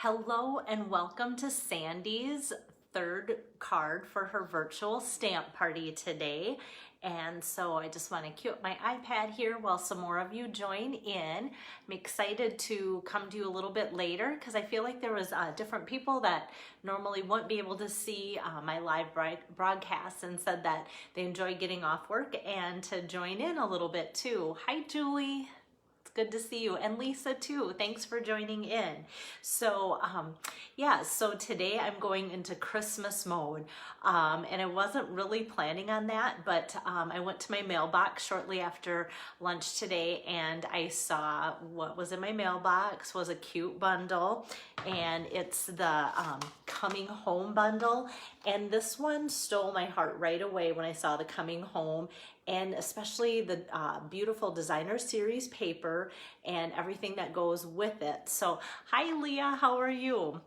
Hello and welcome to Sandy's third card for her virtual stamp party today. And so I just want to cue up my iPad here while some more of you join in. I'm excited to come to you a little bit later because I feel like there was different people that normally wouldn't be able to see my live broadcast and said that they enjoy getting off work and to join in a little bit too. Hi, Julie. Good to see you, and Lisa too. Thanks for joining in. So so today I'm going into Christmas mode, and I wasn't really planning on that, but I went to my mailbox shortly after lunch today and I saw what was in my mailbox was a cute bundle, and it's the Coming Home bundle, and this one stole my heart right away when I saw the Coming Home, and especially the beautiful designer series paper and everything that goes with it. So hi Leah, how are you?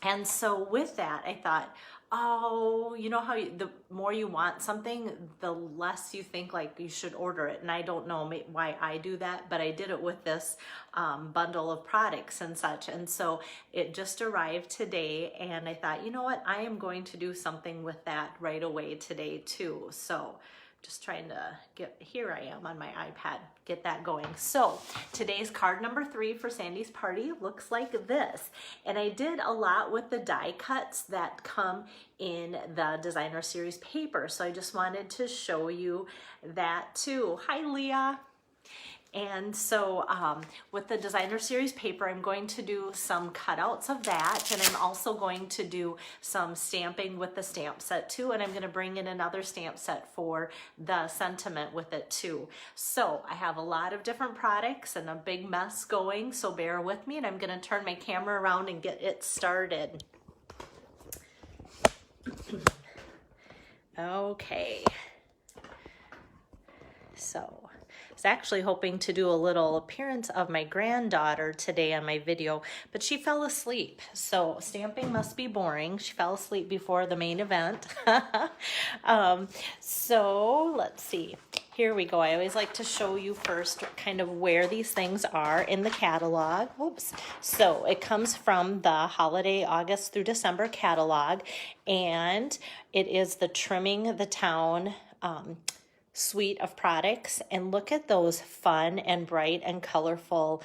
And so with that I thought, oh, you know how the more you want something, the less you think like you should order it. And I don't know why I do that, but I did it with this bundle of products and such. And so it just arrived today and I thought, you know what, I am going to do something with that right away today too. So just trying to get, here I am on my iPad, get that going. So today's card number 3 for Sandy's party looks like this. And I did a lot with the die cuts that come in the designer series paper. So I just wanted to show you that too. Hi, Leah. And so with the designer series paper, I'm going to do some cutouts of that, and I'm also going to do some stamping with the stamp set too, and I'm going to bring in another stamp set for the sentiment with it too. So I have a lot of different products and a big mess going, so bear with me, and I'm going to turn my camera around and get it started. Okay. So I was actually hoping to do a little appearance of my granddaughter today on my video, but she fell asleep. So stamping must be boring. She fell asleep before the main event. So let's see. Here we go. I always like to show you first kind of where these things are in the catalog. Oops. So it comes from the holiday August through December catalog, and it is the Trimming the Town suite of products. And look at those fun and bright and colorful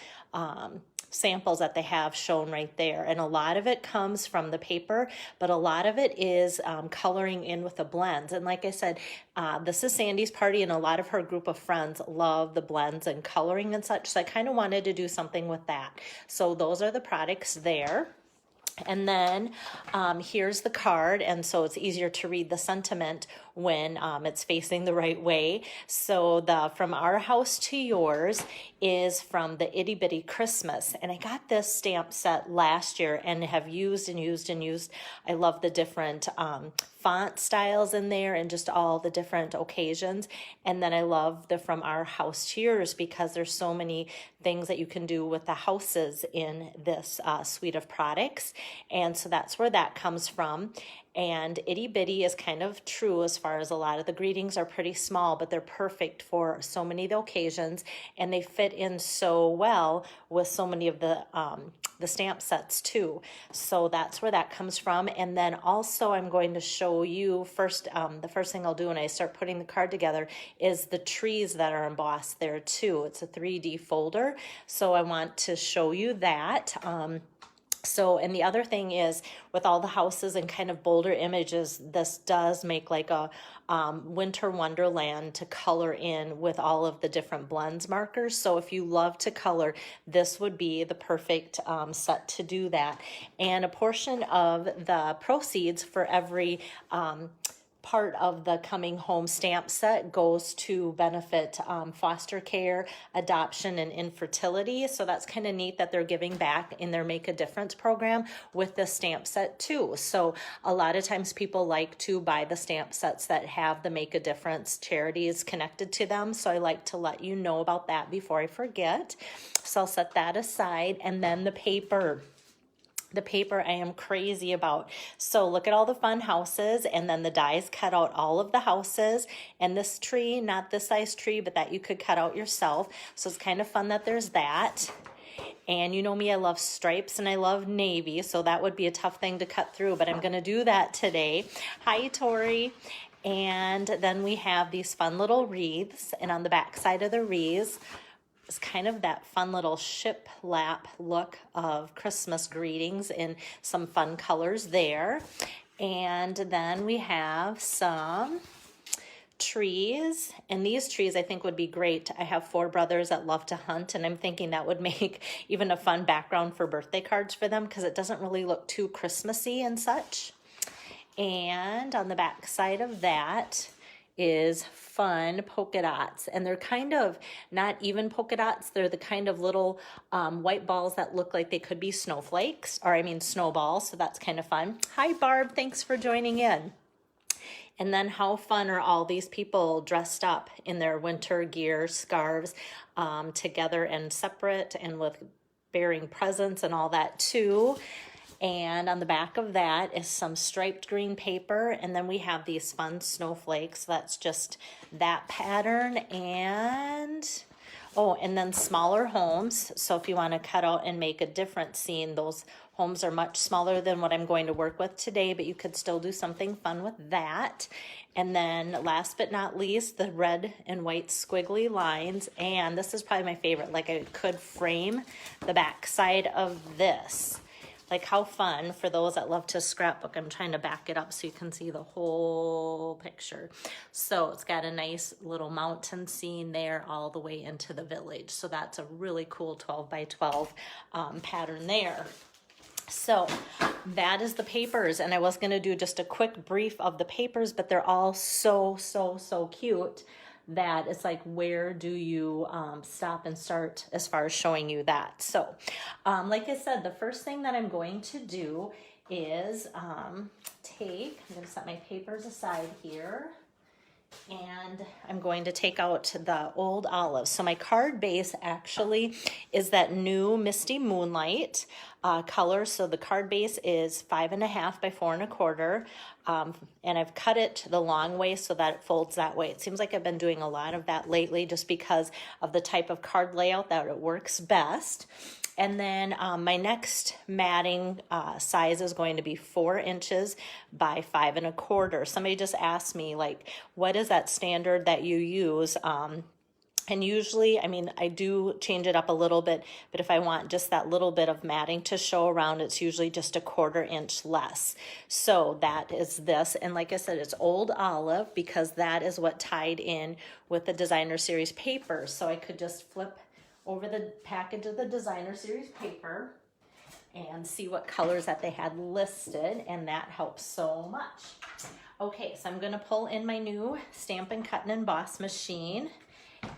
samples that they have shown right there. And a lot of it comes from the paper, but a lot of it is coloring in with the blends. And like I said, this is Sandy's party, and a lot of her group of friends love the blends and coloring and such. So I kind of wanted to do something with that. So those are the products there. And then here's the card, and so it's easier to read the sentiment when it's facing the right way. So the From Our House to Yours is from the Itty Bitty Christmas, and I got this stamp set last year and have used and used and used. I love the different font styles in there and just all the different occasions. And then I love the From Our House to Yours because there's so many things that you can do with the houses in this suite of products. And so that's where that comes from. And Itty Bitty is kind of true as far as a lot of the greetings are pretty small, but they're perfect for so many of the occasions, and they fit in so well with so many of the stamp sets too. So that's where that comes from. And then also I'm going to show you first, the first thing I'll do when I start putting the card together is the trees that are embossed there too. It's a 3D folder. So I want to show you that. And the other thing is with all the houses and kind of bolder images, this does make like a winter wonderland to color in with all of the different blends markers. So if you love to color, this would be the perfect set to do that. And a portion of the proceeds for every part of the Coming Home stamp set goes to benefit foster care, adoption, and infertility. So that's kind of neat that they're giving back in their Make a Difference program with the stamp set too. So a lot of times people like to buy the stamp sets that have the Make a Difference charities connected to them. So I like to let you know about that before I forget. So I'll set that aside. And then the paper. The paper I am crazy about. So look at all the fun houses, and then the dies cut out all of the houses, and this tree, not this size tree, but that you could cut out yourself. So it's kind of fun that there's that. And you know me, I love stripes and I love navy, so that would be a tough thing to cut through, but I'm gonna do that today. Hi, Tori. And then we have these fun little wreaths, and on the back side of the wreaths is kind of that fun little shiplap look of Christmas greetings in some fun colors there. And then we have some trees, and these trees I think would be great. I have 4 brothers that love to hunt, and I'm thinking that would make even a fun background for birthday cards for them because it doesn't really look too Christmassy and such. And on the back side of that is fun polka dots, and they're kind of not even polka dots. They're the kind of little white balls that look like they could be snowflakes, or I mean snowballs, so that's kind of fun. Hi Barb, thanks for joining in. And then how fun are all these people dressed up in their winter gear, scarves, together and separate, and with bearing presents and all that too. And on the back of that is some striped green paper, and then we have these fun snowflakes. That's just that pattern. And oh, and then smaller homes. So if you want to cut out and make a different scene, those homes are much smaller than what I'm going to work with today, but you could still do something fun with that. And then last but not least, the red and white squiggly lines. And this is probably my favorite. Like, I could frame the back side of this. Like, how fun for those that love to scrapbook. I'm trying to back it up so you can see the whole picture. So it's got a nice little mountain scene there all the way into the village. So that's a really cool 12 by 12 pattern there. So that is the papers, and I was going to do just a quick brief of the papers, but they're all so cute that it's like, where do you stop and start as far as showing you that? So like I said, the first thing that I'm going to do is I'm going to set my papers aside here, and I'm going to take out the old olive. So my card base actually is that new Misty Moonlight color. So the card base is 5.5 by 4 1/4. And I've cut it the long way so that it folds that way. It seems like I've been doing a lot of that lately just because of the type of card layout that it works best. And then my next matting size is going to be 4 inches by 5 1/4. Somebody just asked me, like, what is that standard that you use? And usually, I mean, I do change it up a little bit, but if I want just that little bit of matting to show around, it's usually just a 1/4 inch less. So that is this. And like I said, it's old olive because that is what tied in with the Designer Series paper. So I could just flip over the package of the Designer Series paper and see what colors that they had listed, and that helps so much. Okay, so I'm going to pull in my new Stampin' Cut and Emboss machine,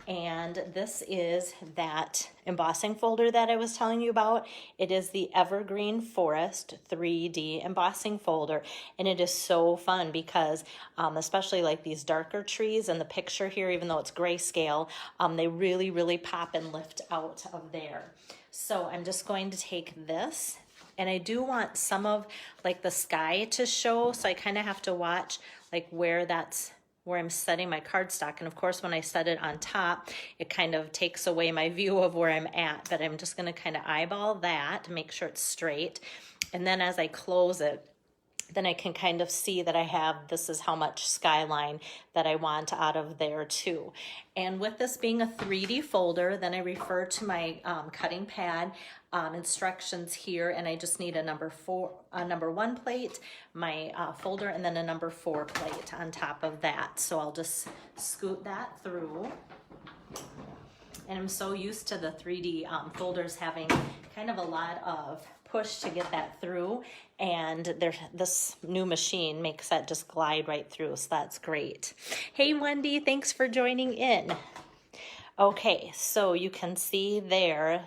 and this is that embossing folder that I was telling you about. It is the Evergreen Forest 3D embossing folder, and it is so fun because especially like these darker trees in the picture here, even though it's grayscale, they really pop and lift out of there. So I'm just going to take this, and I do want some of like the sky to show, so I kind of have to watch like where I'm setting my cardstock. And of course, when I set it on top, it kind of takes away my view of where I'm at, but I'm just going to kind of eyeball that to make sure it's straight. And then as I close it, then I can kind of see that I have, this is how much skyline that I want out of there too. And with this being a 3D folder, then I refer to my cutting pad instructions here, and I just need a number 1 plate, my folder, and then a number 4 plate on top of that. So I'll just scoot that through. And I'm so used to the 3D folders having kind of a lot of push to get that through, and this new machine makes that just glide right through, so that's great. Hey Wendy, thanks for joining in. Okay, so you can see there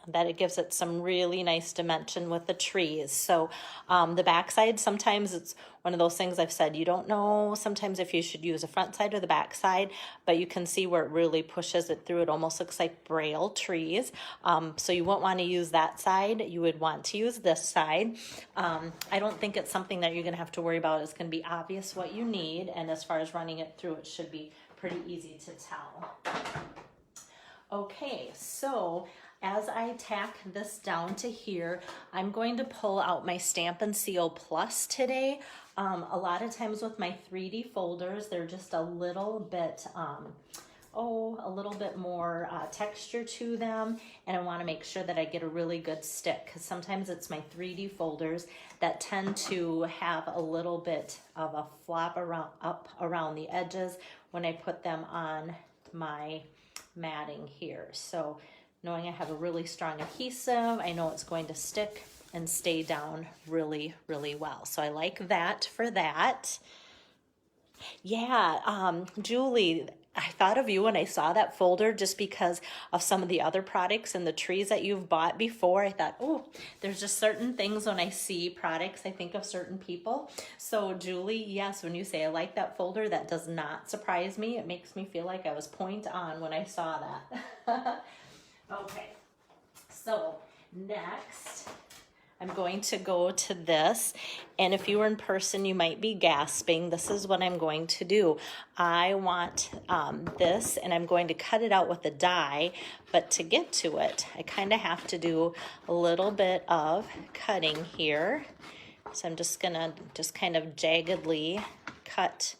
that it gives it some really nice dimension with the trees. So the back side, sometimes it's one of those things I've said, you don't know sometimes if you should use a front side or the back side, but you can see where it really pushes it through. It almost looks like braille trees. So you won't want to use that side. You would want to use this side. I don't think it's something that you're going to have to worry about. It's going to be obvious what you need, and as far as running it through, it should be pretty easy to tell. Okay, so As I tack this down to here, I'm going to pull out my Stampin' Seal Plus today. A lot of times with my 3D folders, they're just a little bit, a little bit more texture to them, and I want to make sure that I get a really good stick, because sometimes it's my 3D folders that tend to have a little bit of a flop up around the edges when I put them on my matting here. So knowing I have a really strong adhesive, I know it's going to stick and stay down really, really well. So I like that for that. Yeah, Julie, I thought of you when I saw that folder just because of some of the other products and the trees that you've bought before. I thought, oh, there's just certain things when I see products, I think of certain people. So Julie, yes, when you say I like that folder, that does not surprise me. It makes me feel like I was point on when I saw that. Okay, so next I'm going to go to this, and if you were in person, you might be gasping. This is what I'm going to do. I want this, and I'm going to cut it out with a die, but to get to it, I kind of have to do a little bit of cutting here. So I'm just gonna kind of jaggedly cut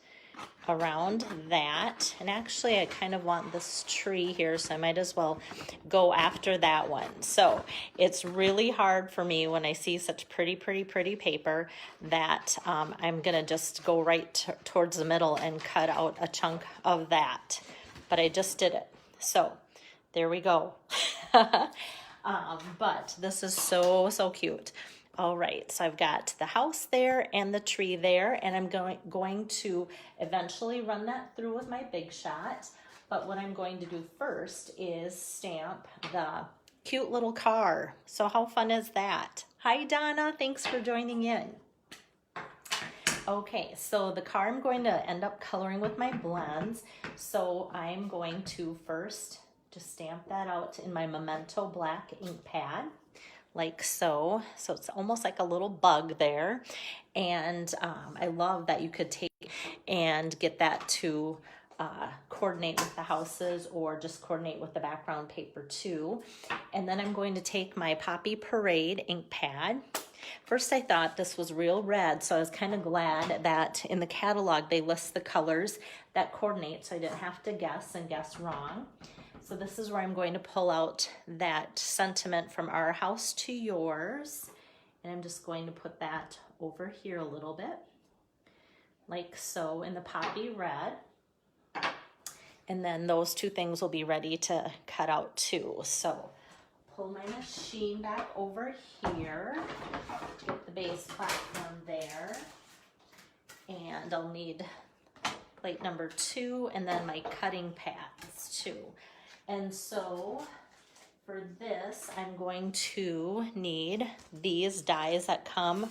around that. And actually I kind of want this tree here, so I might as well go after that one. So it's really hard for me when I see such pretty paper that I'm gonna just go right towards the middle and cut out a chunk of that. But I just did it. So there we go. But this is so cute. All right, so I've got the house there and the tree there, and I'm going to eventually run that through with my Big Shot. But what I'm going to do first is stamp the cute little car. So how fun is that? Hi, Donna, thanks for joining in. Okay, so the car I'm going to end up coloring with my blends. So I'm going to first just stamp that out in my Memento black ink pad, like so. So it's almost like a little bug there. And I love that you could take and get that to coordinate with the houses or just coordinate with the background paper too. And then I'm going to take my Poppy Parade ink pad. First I thought this was real red, so I was kind of glad that in the catalog they list the colors that coordinate, so I didn't have to guess and guess wrong. So this is where I'm going to pull out that sentiment from Our House to Yours. And I'm just going to put that over here a little bit, like so, in the poppy red. And then those two things will be ready to cut out too. So pull my machine back over here, get the base platform there. And I'll need plate number 2 and then my cutting pads too. And so for this, I'm going to need these dies that come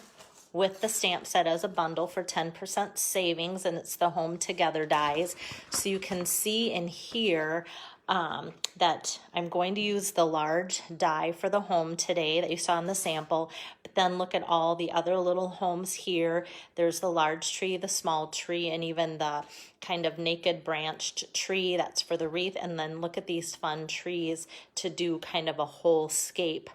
with the stamp set as a bundle for 10% savings, and it's the Home Together dies. So you can see in here that I'm going to use the large die for the home today that you saw in the sample, but then look at all the other little homes here. There's the large tree, the small tree, and even the kind of naked branched tree that's for the wreath. And then look at these fun trees to do kind of a whole scape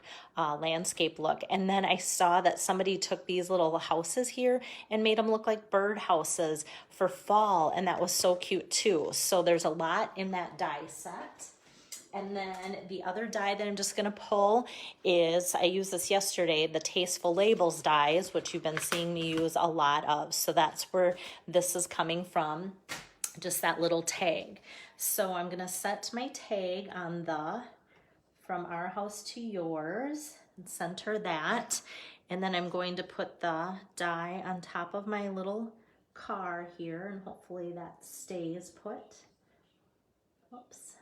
landscape look. And then I saw that somebody took these little houses here and made them look like bird houses for fall, and that was so cute too. So there's a lot in that die set. And then the other die that I'm just going to pull is, I used this yesterday, the Tasteful Labels dies, which you've been seeing me use a lot of. So that's where this is coming from, just that little tag. So I'm going to set my tag on the From Our House to Yours and center that. And then I'm going to put the die on top of my little car here, and hopefully that stays put. Whoops.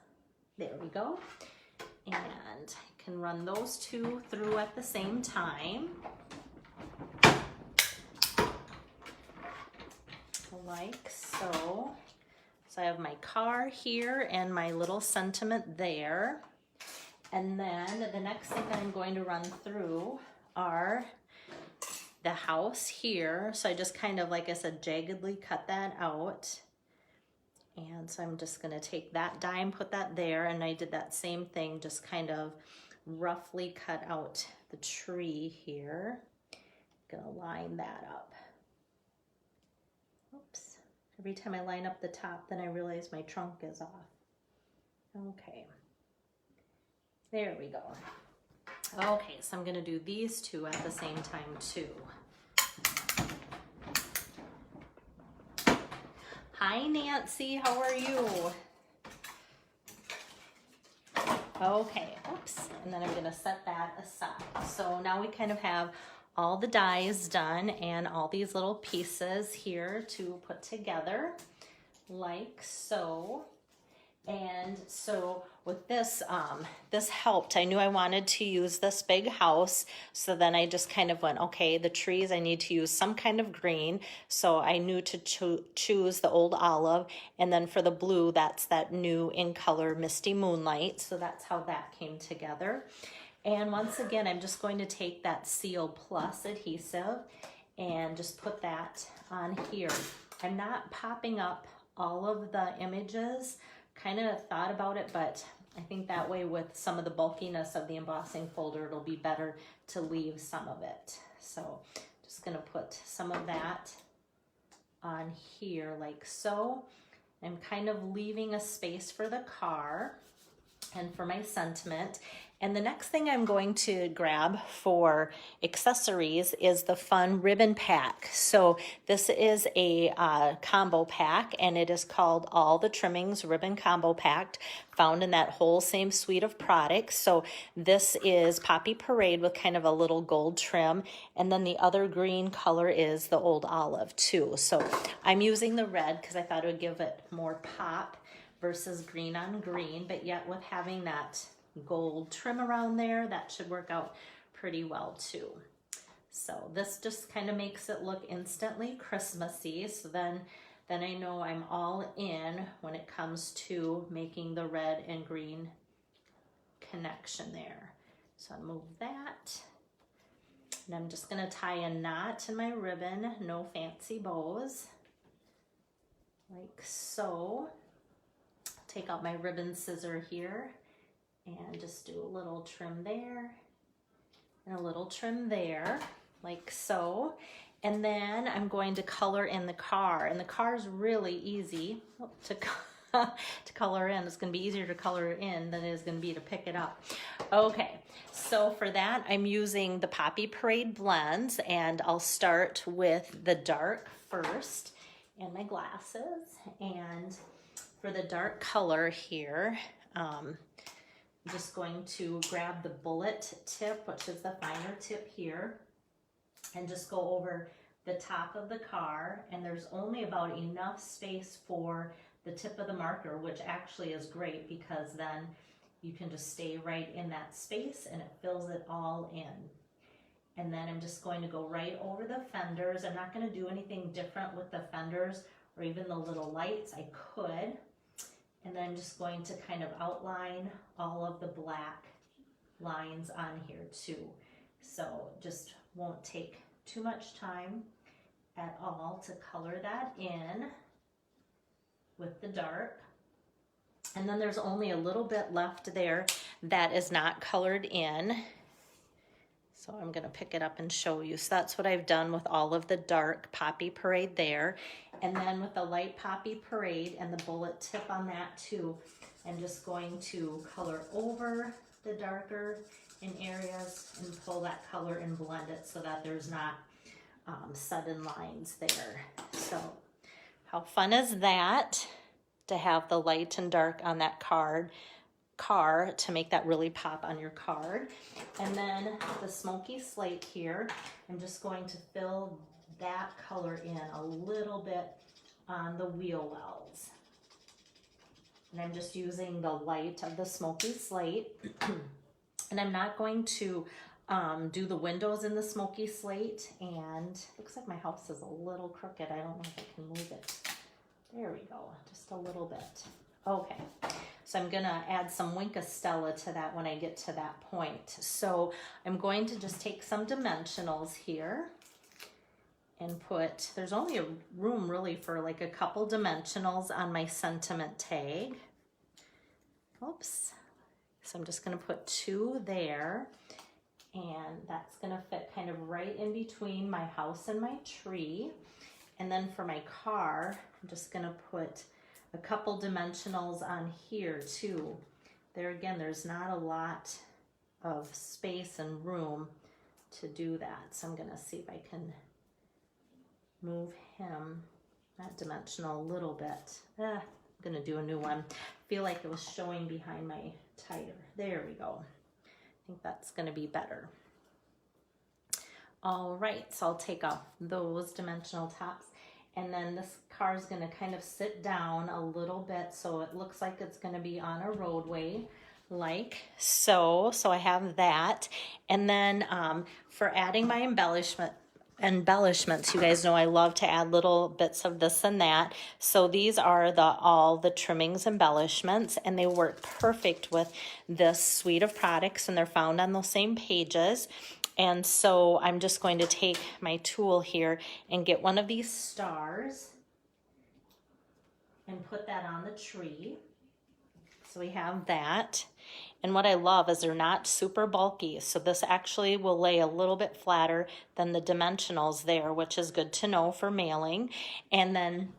There we go. And I can run those two through at the same time. Like so. So I have my car here and my little sentiment there. And then the next thing that I'm going to run through are the house here. So I just kind of, like I said, jaggedly cut that out. And so I'm just going to take that die and put that there. And I did that same thing, just kind of roughly cut out the tree here. Gonna line that up. Oops. Every time I line up the top, then I realize my trunk is off. Okay. There we go. Okay, so I'm gonna do these two at the same time too. Hi Nancy, how are you? Okay, oops, and then I'm gonna set that aside. So now we kind of have all the dies done and all these little pieces here to put together like so. And so with this, this helped. I knew I wanted to use this big house. So then I just kind of went, okay, the trees, I need to use some kind of green. So I knew to choose the old olive. And then for the blue, that's that new in color Misty Moonlight. So that's how that came together. And once again, I'm just going to take that Seal Plus adhesive and just put that on here. I'm not popping up all of the images. Kind of thought about it, but I think that way with some of the bulkiness of the embossing folder, it'll be better to leave some of it. So just gonna put some of that on here like so. I'm kind of leaving a space for the car and for my sentiment. And the next thing I'm going to grab for accessories is the Fun Ribbon Pack. So this is a combo pack, and it is called All the Trimmings Ribbon Combo Pack, found in that whole same suite of products. So this is Poppy Parade with kind of a little gold trim, and then the other green color is the Old Olive too. So I'm using the red because I thought it would give it more pop versus green on green, but yet with having that gold trim around there, that should work out pretty well too. So this just kind of makes it look instantly Christmassy. So then I know I'm all in when it comes to making the red and green connection there. So I'll move that. And I'm just gonna tie a knot in my ribbon, no fancy bows, like so. Take out my ribbon scissor here and just do a little trim there and a little trim there, like so. And then I'm going to color in the car, and the car is really easy to color in. It's going to be easier to color in than it is going to be to pick it up. Okay, so for that I'm using the Poppy Parade blends, and I'll start with the dark first and my glasses. And for the dark color here, I'm just going to grab the bullet tip, which is the finer tip here, and just go over the top of the car. And there's only about enough space for the tip of the marker, which actually is great because then you can just stay right in that space and it fills it all in. And then I'm just going to go right over the fenders. I'm not going to do anything different with the fenders or even the little lights. I could. And then I'm just going to kind of outline all of the black lines on here too. So just won't take too much time at all to color that in with the dark. And then there's only a little bit left there that is not colored in. So I'm gonna pick it up and show you. So that's what I've done with all of the dark Poppy Parade there. And then with the light Poppy Parade and the bullet tip on that too, I'm just going to color over the darker in areas and pull that color and blend it so that there's not sudden lines there. So how fun is that to have the light and dark on that car to make that really pop on your card. And then the smoky slate here, I'm just going to fill that color in a little bit on the wheel wells. And I'm just using the light of the smoky slate. And I'm not going to do the windows in the smoky slate. And looks like my house is a little crooked. I don't know if I can move it. There we go, just a little bit. Okay, so I'm gonna add some Wink of Stella to that when I get to that point. So I'm going to just take some dimensionals here and put, there's only a room really for like a couple dimensionals on my sentiment tag. Oops, So I'm just gonna put 2 there, and that's gonna fit kind of right in between my house and my tree. And then for my car, I'm just gonna put a couple dimensionals on here too. There again, there's not a lot of space and room to do that. So I'm gonna see if I can move him, that dimensional a little bit. I'm gonna do a new one. I feel like it was showing behind my tire. There we go. I think that's gonna be better. All right, so I'll take off those dimensional tops, and then this car is gonna kind of sit down a little bit so it looks like it's gonna be on a roadway like so. So I have that. And then for adding my embellishments, you guys know I love to add little bits of this and that. So these are all the trimmings embellishments, and they work perfect with this suite of products, and they're found on those same pages. And so I'm just going to take my tool here and get one of these stars and put that on the tree. So we have that. And what I love is they're not super bulky. So this actually will lay a little bit flatter than the dimensionals there, which is good to know for mailing. And then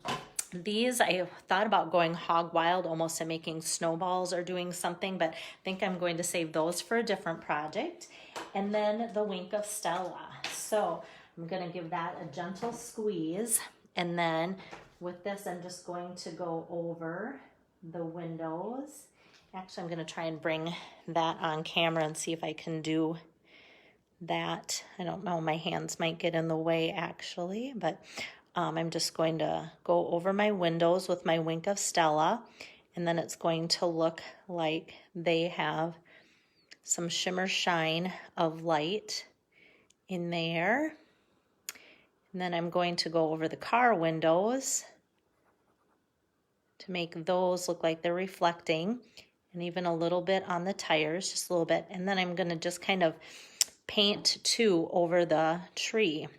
these, I thought about going hog wild almost and making snowballs or doing something, but I think I'm going to save those for a different project. And then the Wink of Stella. So I'm going to give that a gentle squeeze. And then with this, I'm just going to go over the windows. Actually, I'm going to try and bring that on camera and see if I can do that. I don't know, my hands might get in the way actually, but I'm just going to go over my windows with my Wink of Stella, and then it's going to look like they have some shimmer shine of light in there. And then I'm going to go over the car windows to make those look like they're reflecting, and even a little bit on the tires, just a little bit. And then I'm going to just kind of paint too over the tree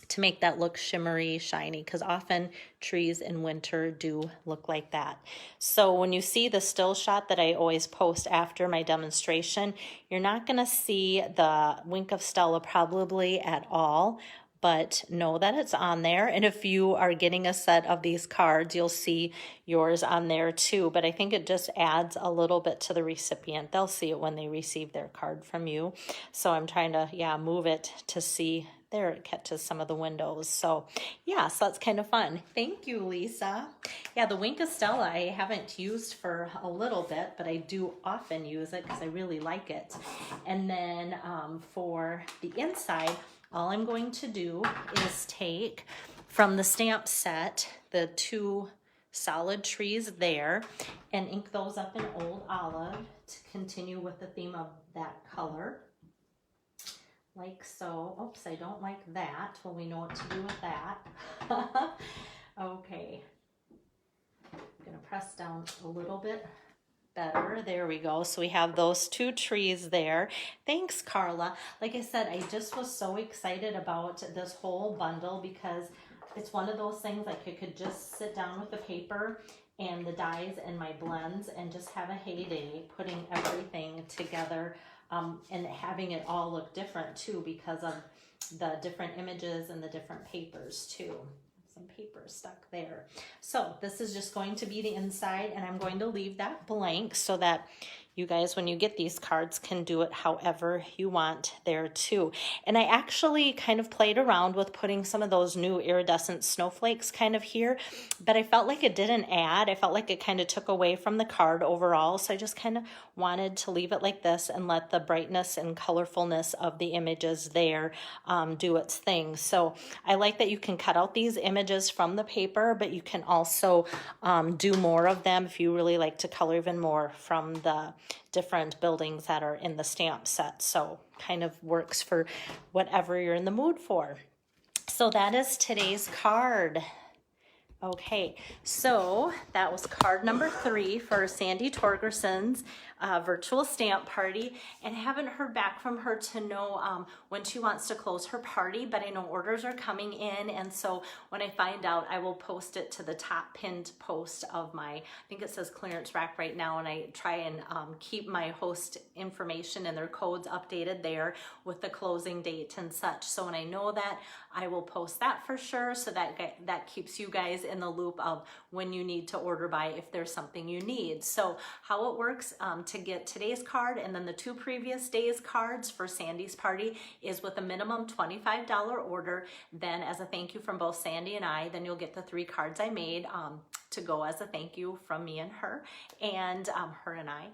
to make that look shimmery, shiny, because often trees in winter do look like that. So when you see the still shot that I always post after my demonstration, you're not going to see the Wink of Stella probably at all, but know that it's on there. And if you are getting a set of these cards, you'll see yours on there too. But I think it just adds a little bit to the recipient. They'll see it when they receive their card from you. So I'm trying to, move it to see. There it catches some of the windows. So yeah, so that's kind of fun. Thank you, Lisa. Yeah, the Wink of Stella I haven't used for a little bit, but I do often use it because I really like it. And then for the inside, all I'm going to do is take from the stamp set the 2 solid trees there and ink those up in Old Olive to continue with the theme of that color. Like so. Oops, I don't like that. Well, we know what to do with that. Okay. I'm going to press down a little bit better. There we go. So we have those 2 trees there. Thanks, Carla. Like I said, I just was so excited about this whole bundle because it's one of those things like I could just sit down with the paper and the dyes and my blends and just have a heyday putting everything together. And having it all look different too because of the different images and the different papers too. Some paper stuck there. So this is just going to be the inside, and I'm going to leave that blank so that you guys, when you get these cards, can do it however you want there too. And I actually kind of played around with putting some of those new iridescent snowflakes kind of here, but I felt like it didn't add. I felt like it kind of took away from the card overall. So I just kind of wanted to leave it like this and let the brightness and colorfulness of the images there do its thing. So I like that you can cut out these images from the paper, but you can also do more of them if you really like to color even more from the different buildings that are in the stamp set. So kind of works for whatever you're in the mood for. So that is today's card. Okay, so that was card number 3 for Sandy Torgerson's virtual stamp party, and haven't heard back from her to know when she wants to close her party, but I know orders are coming in, and so when I find out, I will post it to the top pinned post of my, I think it says clearance rack right now, and I try and keep my host information and their codes updated there with the closing date and such. So when I know that, I will post that for sure, so that keeps you guys in the loop of when you need to order by if there's something you need. So how it works to get today's card and then the 2 previous days cards for Sandy's party is with a minimum $25 order. Then as a thank you from both Sandy and I, then you'll get the 3 cards I made to go as a thank you from me and her, and her and I,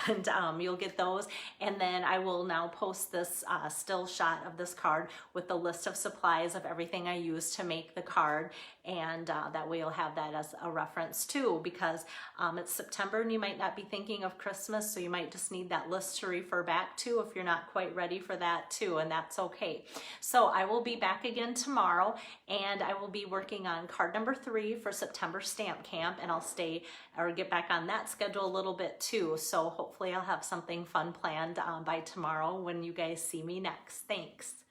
and you'll get those. And then I will now post this still shot of this card with the list of supplies of everything I used to make the card, and that way you'll have that as a reference too, because it's September and you might not be thinking of Christmas, so you might just need that list to refer back to if you're not quite ready for that too, and that's okay. So I will be back again tomorrow, and I will be working on card number 3 for September Stamp Camp, and I'll stay or get back on that schedule a little bit too. So hopefully I'll have something fun planned by tomorrow when you guys see me next. Thanks.